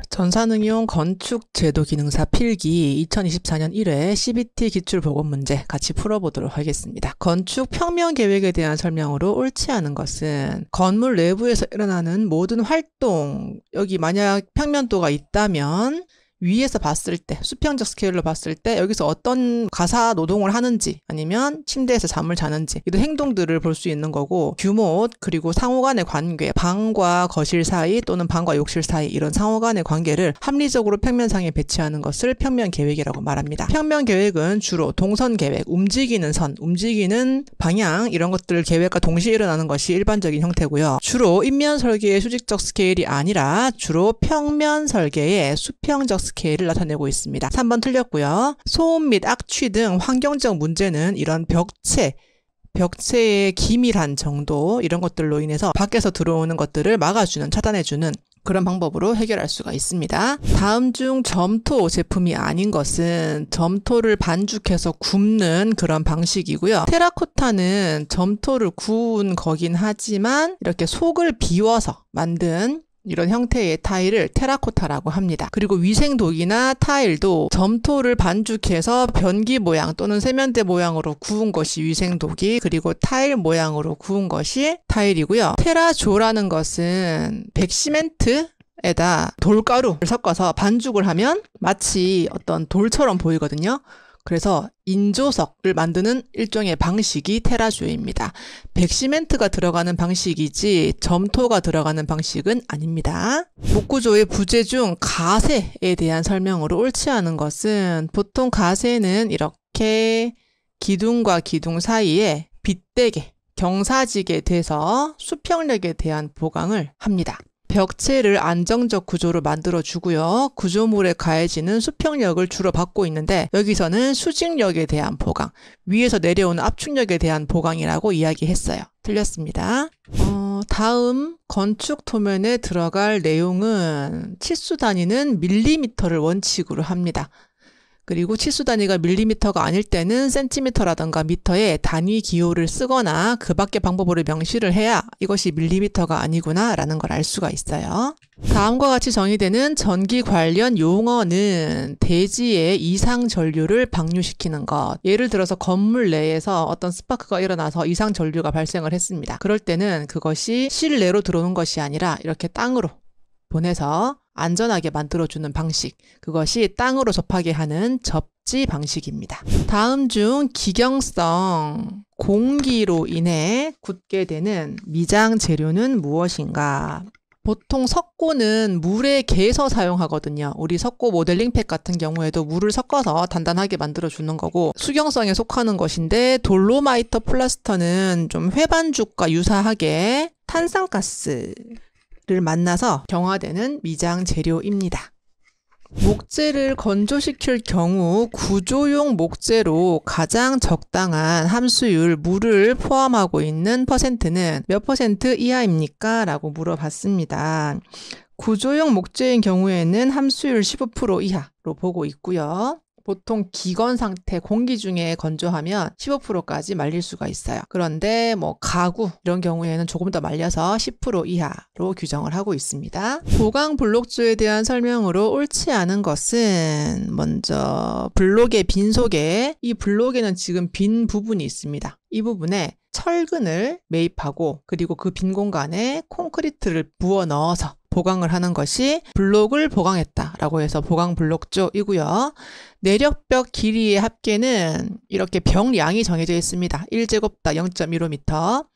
전산응용 건축제도기능사 필기 2024년 1회 CBT 기출보건문제 같이 풀어보도록 하겠습니다. 건축 평면계획에 대한 설명으로 옳지 않은 것은 건물 내부에서 일어나는 모든 활동, 여기 만약 평면도가 있다면 위에서 봤을 때, 수평적 스케일로 봤을 때 여기서 어떤 가사 노동을 하는지 아니면 침대에서 잠을 자는지 이런 행동들을 볼 수 있는 거고, 규모 그리고 상호 간의 관계, 방과 거실 사이 또는 방과 욕실 사이 이런 상호 간의 관계를 합리적으로 평면상에 배치하는 것을 평면 계획이라고 말합니다. 평면 계획은 주로 동선 계획, 움직이는 선, 움직이는 방향 이런 것들 계획과 동시에 일어나는 것이 일반적인 형태고요. 주로 인면 설계의 수직적 스케일이 아니라 주로 평면 설계의 수평적 스케일을 나타내고 있습니다. 3번 틀렸고요. 소음 및 악취 등 환경적 문제는 이런 벽체의 기밀한 정도 이런 것들로 인해서 밖에서 들어오는 것들을 막아주는, 차단해주는 그런 방법으로 해결할 수가 있습니다. 다음 중 점토 제품이 아닌 것은 점토를 반죽해서 굽는 그런 방식이고요. 테라코타는 점토를 구운 거긴 하지만 이렇게 속을 비워서 만든 이런 형태의 타일을 테라코타라고 합니다. 그리고 위생독이나 타일도 점토를 반죽해서 변기 모양 또는 세면대 모양으로 구운 것이 위생독이, 그리고 타일 모양으로 구운 것이 타일이고요. 테라조라는 것은 백시멘트에다 돌가루를 섞어서 반죽을 하면 마치 어떤 돌처럼 보이거든요. 그래서 인조석을 만드는 일종의 방식이 테라조입니다. 백시멘트가 들어가는 방식이지 점토가 들어가는 방식은 아닙니다. 목구조의 부재 중 가세에 대한 설명으로 옳지 않은 것은 보통 가세는 이렇게 기둥과 기둥 사이에 빗대게, 경사지게 돼서 수평력에 대한 보강을 합니다. 벽체를 안정적 구조로 만들어주고요. 구조물에 가해지는 수평력을 주로 받고 있는데 여기서는 수직력에 대한 보강, 위에서 내려오는 압축력에 대한 보강이라고 이야기했어요. 틀렸습니다. 다음 건축 토면에 들어갈 내용은 치수 단위는 밀리미터를 원칙으로 합니다. 그리고 치수 단위가 밀리미터가 아닐 때는 센티미터라든가 미터의 단위 기호를 쓰거나 그 밖의 방법으로 명시를 해야 이것이 밀리미터가 아니구나 라는 걸 알 수가 있어요. 다음과 같이 정의되는 전기 관련 용어는 대지의 이상 전류를 방류시키는 것. 예를 들어서 건물 내에서 어떤 스파크가 일어나서 이상 전류가 발생을 했습니다. 그럴 때는 그것이 실내로 들어오는 것이 아니라 이렇게 땅으로 보내서 안전하게 만들어주는 방식, 그것이 땅으로 접하게 하는 접지 방식입니다. 다음 중 기경성, 공기로 인해 굳게 되는 미장 재료는 무엇인가? 보통 석고는 물에 개서 사용하거든요. 우리 석고 모델링팩 같은 경우에도 물을 섞어서 단단하게 만들어주는 거고, 수경성에 속하는 것인데 돌로마이트 플라스터는 좀 회반죽과 유사하게 탄산가스 를 만나서 경화되는 미장 재료입니다. 목재를 건조시킬 경우 구조용 목재로 가장 적당한 함수율 물을 포함하고 있는 퍼센트는 몇 퍼센트 이하입니까? 라고 물어봤습니다. 구조용 목재인 경우에는 함수율 15% 이하로 보고 있고요. 보통 기건 상태, 공기 중에 건조하면 15%까지 말릴 수가 있어요. 그런데 가구 이런 경우에는 조금 더 말려서 10% 이하로 규정을 하고 있습니다. 보강 블록조에 대한 설명으로 옳지 않은 것은 먼저 블록의 빈속에, 이 블록에는 지금 빈 부분이 있습니다. 이 부분에 철근을 매입하고 그리고 그 빈 공간에 콘크리트를 부어 넣어서 보강을 하는 것이 블록을 보강했다라고 해서 보강 블록조이고요. 내력벽 길이의 합계는 이렇게 벽량이 정해져 있습니다. 1제곱당 0.15m.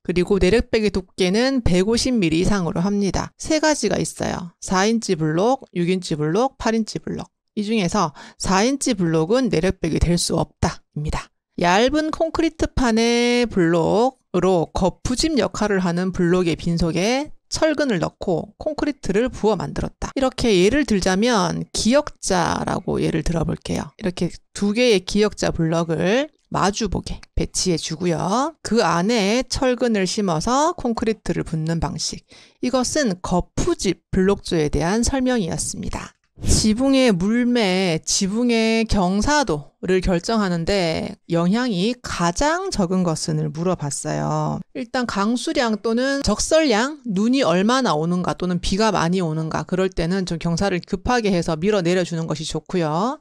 그리고 내력벽의 두께는 150mm 이상으로 합니다. 세 가지가 있어요. 4인치 블록, 6인치 블록, 8인치 블록. 이 중에서 4인치 블록은 내력벽이 될 수 없다입니다. 얇은 콘크리트판의 블록으로 거푸집 역할을 하는 블록의 빈속에 철근을 넣고 콘크리트를 부어 만들었다. 이렇게 예를 들자면 기역자라고 예를 들어볼게요. 이렇게 두 개의 기역자 블럭을 마주보게 배치해 주고요. 그 안에 철근을 심어서 콘크리트를 붓는 방식. 이것은 거푸집 블록조에 대한 설명이었습니다. 지붕의 물매, 지붕의 경사도를 결정하는데 영향이 가장 적은 것을 물어봤어요. 일단 강수량 또는 적설량, 눈이 얼마나 오는가 또는 비가 많이 오는가, 그럴 때는 좀 경사를 급하게 해서 밀어 내려주는 것이 좋고요.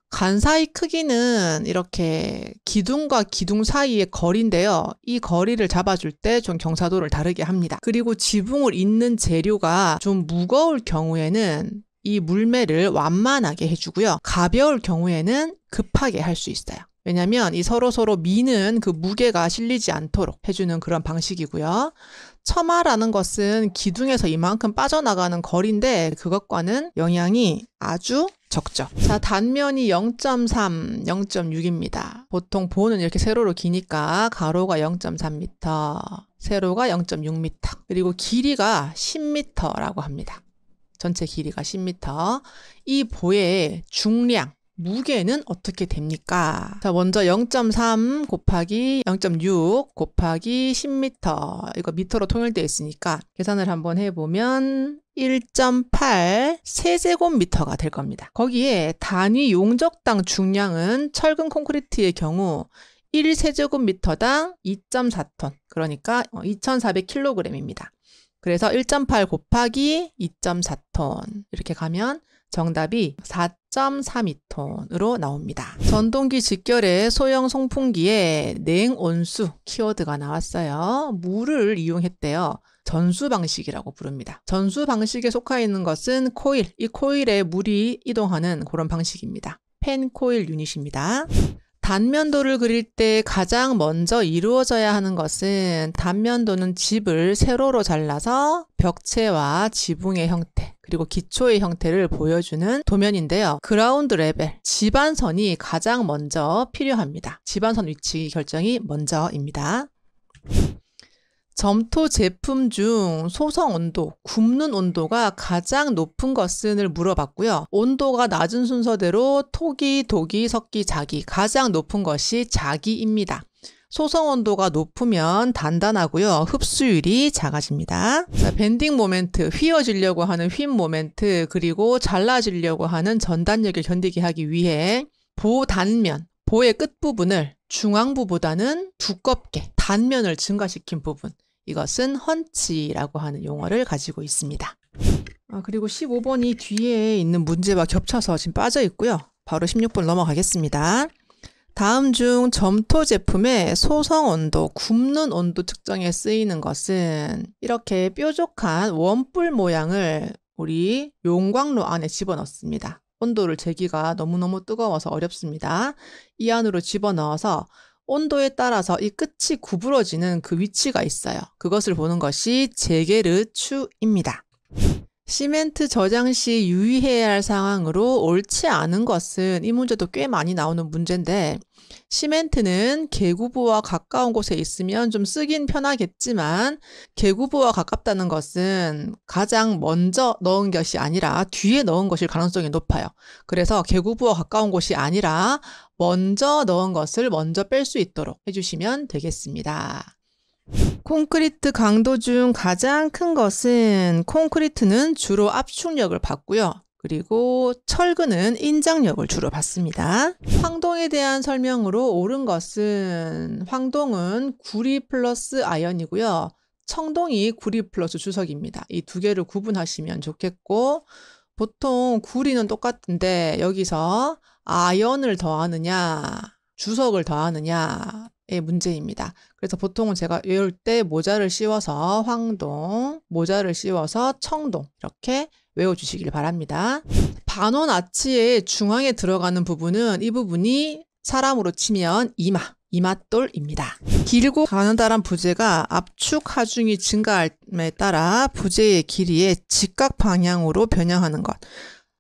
간사이 크기는 이렇게 기둥과 기둥 사이의 거리인데요. 이 거리를 잡아줄 때 좀 경사도를 다르게 합니다. 그리고 지붕을 잇는 재료가 좀 무거울 경우에는 이 물매를 완만하게 해주고요. 가벼울 경우에는 급하게 할 수 있어요. 왜냐하면 이 서로 미는 그 무게가 실리지 않도록 해주는 그런 방식이고요. 처마라는 것은 기둥에서 이만큼 빠져나가는 거리인데 그것과는 영향이 아주 적죠. 자, 단면이 0.3, 0.6입니다. 보통 보는 이렇게 세로로 기니까 가로가 0.3m, 세로가 0.6m, 그리고 길이가 10m라고 합니다. 전체 길이가 10m. 이 보의 중량, 무게는 어떻게 됩니까? 자, 먼저 0.3 곱하기 0.6 곱하기 10m. 이거 미터로 통일되어 있으니까 계산을 한번 해보면 1.8 세제곱미터가 될 겁니다. 거기에 단위 용적당 중량은 철근 콘크리트의 경우 1세제곱미터당 2.4톤, 그러니까 2,400kg입니다. 그래서 1.8 곱하기 2.4톤 이렇게 가면 정답이 4.32톤으로 나옵니다. 전동기 직결의 소형 송풍기에 냉온수 키워드가 나왔어요. 물을 이용했대요. 전수 방식이라고 부릅니다. 전수 방식에 속해 있는 것은 코일, 이 코일에 물이 이동하는 그런 방식입니다. 펜 코일 유닛입니다. 단면도를 그릴 때 가장 먼저 이루어져야 하는 것은 단면도는 집을 세로로 잘라서 벽체와 지붕의 형태 그리고 기초의 형태를 보여주는 도면인데요. 그라운드 레벨, 지반선이 가장 먼저 필요합니다. 지반선 위치 결정이 먼저입니다. 점토 제품 중 소성 온도, 굽는 온도가 가장 높은 것을 물어봤고요. 온도가 낮은 순서대로 토기, 도기, 석기, 자기, 가장 높은 것이 자기입니다. 소성 온도가 높으면 단단하고요. 흡수율이 작아집니다. 자, 밴딩 모멘트, 휘어지려고 하는 휨 모멘트, 그리고 잘라지려고 하는 전단력을 견디게 하기 위해 보단면, 보의 끝부분을 중앙부보다는 두껍게 단면을 증가시킨 부분, 이것은 헌치라고 하는 용어를 가지고 있습니다. 그리고 15번이 뒤에 있는 문제와 겹쳐서 지금 빠져 있고요. 바로 16번 넘어가겠습니다. 다음 중 점토 제품의 소성 온도, 굽는 온도 측정에 쓰이는 것은 이렇게 뾰족한 원뿔 모양을 우리 용광로 안에 집어넣습니다. 온도를 재기가 너무너무 뜨거워서 어렵습니다. 이 안으로 집어넣어서 온도에 따라서 이 끝이 구부러지는 그 위치가 있어요. 그것을 보는 것이 재게르추입니다. 시멘트 저장 시 유의해야 할 상황으로 옳지 않은 것은, 이 문제도 꽤 많이 나오는 문제인데, 시멘트는 계구부와 가까운 곳에 있으면 좀 쓰긴 편하겠지만 계구부와 가깝다는 것은 가장 먼저 넣은 것이 아니라 뒤에 넣은 것일 가능성이 높아요. 그래서 계구부와 가까운 곳이 아니라 먼저 넣은 것을 먼저 뺄 수 있도록 해주시면 되겠습니다. 콘크리트 강도 중 가장 큰 것은, 콘크리트는 주로 압축력을 받고요. 그리고 철근은 인장력을 주로 받습니다. 황동에 대한 설명으로 옳은 것은, 황동은 구리 플러스 아연이고요. 청동이 구리 플러스 주석입니다. 이 두 개를 구분하시면 좋겠고, 보통 구리는 똑같은데 여기서 아연을 더하느냐 주석을 더하느냐의 문제입니다. 그래서 보통은 제가 외울 때 모자를 씌워서 황동, 모자를 씌워서 청동 이렇게 외워주시길 바랍니다. 반원 아치의 중앙에 들어가는 부분은, 이 부분이 사람으로 치면 이마돌입니다. 길고 가느다란 부재가 압축 하중이 증가함에 따라 부재의 길이의 직각 방향으로 변형하는 것.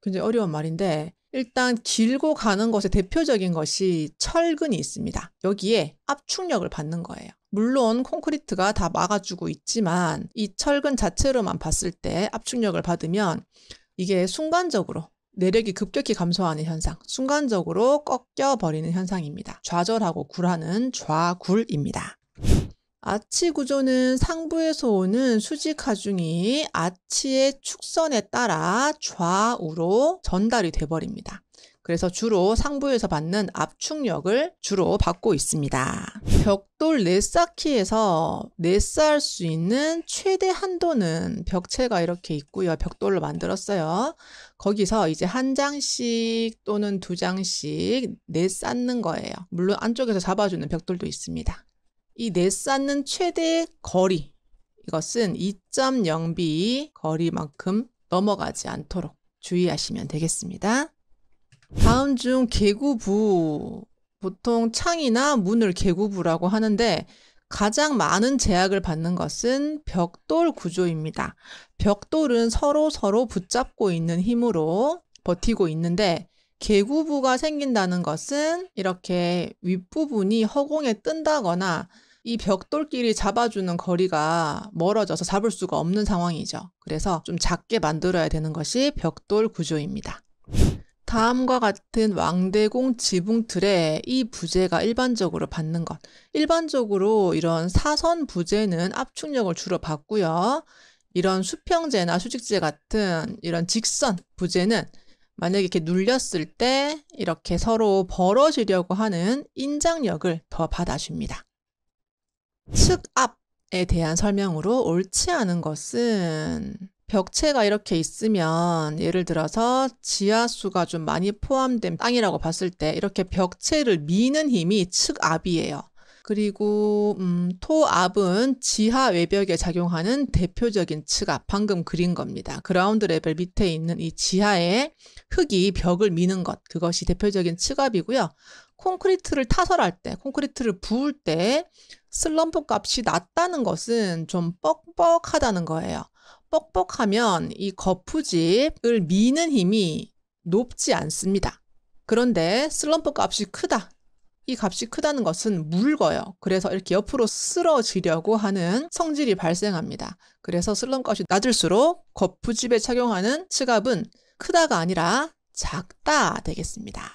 굉장히 어려운 말인데, 일단 길고 가는 것의 대표적인 것이 철근이 있습니다. 여기에 압축력을 받는 거예요. 물론 콘크리트가 다 막아주고 있지만 이 철근 자체로만 봤을 때 압축력을 받으면 이게 순간적으로 내력이 급격히 감소하는 현상, 순간적으로 꺾여버리는 현상입니다. 좌절하고 굴하는 좌굴입니다. 아치 구조는 상부에서 오는 수직 하중이 아치의 축선에 따라 좌우로 전달이 돼버립니다. 그래서 주로 상부에서 받는 압축력을 주로 받고 있습니다. 벽돌 내쌓기에서 내쌓을 수 있는 최대 한도는 벽체가 이렇게 있고요. 벽돌로 만들었어요. 거기서 이제 한 장씩 또는 두 장씩 내쌓는 거예요. 물론 안쪽에서 잡아주는 벽돌도 있습니다. 이 내쌓는 최대 거리, 이것은 2.0b 거리만큼 넘어가지 않도록 주의하시면 되겠습니다. 다음 중 개구부, 보통 창이나 문을 개구부라고 하는데 가장 많은 제약을 받는 것은 벽돌 구조입니다. 벽돌은 서로 붙잡고 있는 힘으로 버티고 있는데 개구부가 생긴다는 것은 이렇게 윗부분이 허공에 뜬다거나 이 벽돌끼리 잡아주는 거리가 멀어져서 잡을 수가 없는 상황이죠. 그래서 좀 작게 만들어야 되는 것이 벽돌 구조입니다. 다음과 같은 왕대공 지붕틀에 이 부재가 일반적으로 받는 것. 일반적으로 이런 사선 부재는 압축력을 주로 받고요. 이런 수평재나 수직재 같은 이런 직선 부재는 만약에 이렇게 눌렸을 때 이렇게 서로 벌어지려고 하는 인장력을 더 받아줍니다. 측압에 대한 설명으로 옳지 않은 것은 벽체가 이렇게 있으면 예를 들어서 지하수가 좀 많이 포함된 땅이라고 봤을 때 이렇게 벽체를 미는 힘이 측압이에요. 그리고 토압은 지하 외벽에 작용하는 대표적인 측압, 방금 그린 겁니다. 그라운드 레벨 밑에 있는 이 지하의 흙이 벽을 미는 것, 그것이 대표적인 측압이고요. 콘크리트를 타설할 때, 콘크리트를 부을 때 슬럼프 값이 낮다는 것은 좀 뻑뻑하다는 거예요. 뻑뻑하면 이 거푸집을 미는 힘이 높지 않습니다. 그런데 슬럼프 값이 크다. 이 값이 크다는 것은 묽어요. 그래서 이렇게 옆으로 쓰러지려고 하는 성질이 발생합니다. 그래서 슬럼프 값이 낮을수록 거푸집에 착용하는 측압은 크다가 아니라 작다 되겠습니다.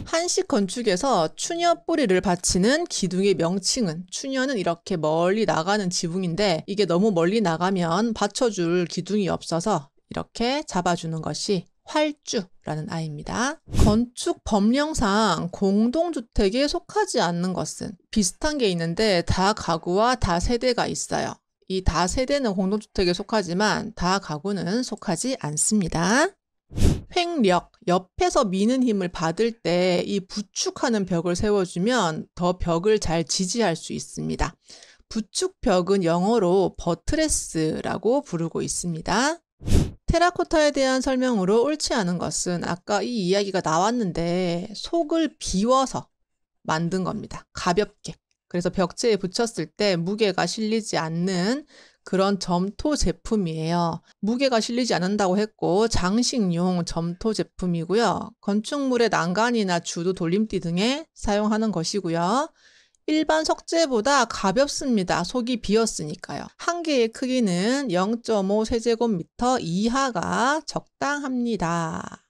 한식 건축에서 추녀 뿌리를 받치는 기둥의 명칭은, 추녀는 이렇게 멀리 나가는 지붕인데 이게 너무 멀리 나가면 받쳐줄 기둥이 없어서 이렇게 잡아주는 것이 활주라는 아이입니다. 건축 법령상 공동주택에 속하지 않는 것은 비슷한 게 있는데 다가구와 다세대가 있어요. 이 다세대는 공동주택에 속하지만 다가구는 속하지 않습니다. 횡력, 옆에서 미는 힘을 받을 때 이 부축하는 벽을 세워주면 더 벽을 잘 지지할 수 있습니다. 부축벽은 영어로 버트레스라고 부르고 있습니다. 테라코타에 대한 설명으로 옳지 않은 것은 아까 이 이야기가 나왔는데 속을 비워서 만든 겁니다. 가볍게. 그래서 벽체에 붙였을 때 무게가 실리지 않는 그런 점토 제품이에요. 무게가 실리지 않는다고 했고 장식용 점토 제품이고요. 건축물의 난간이나 주도 돌림띠 등에 사용하는 것이고요. 일반 석재보다 가볍습니다. 속이 비었으니까요. 한 개의 크기는 0.5 세제곱미터 이하가 적당합니다.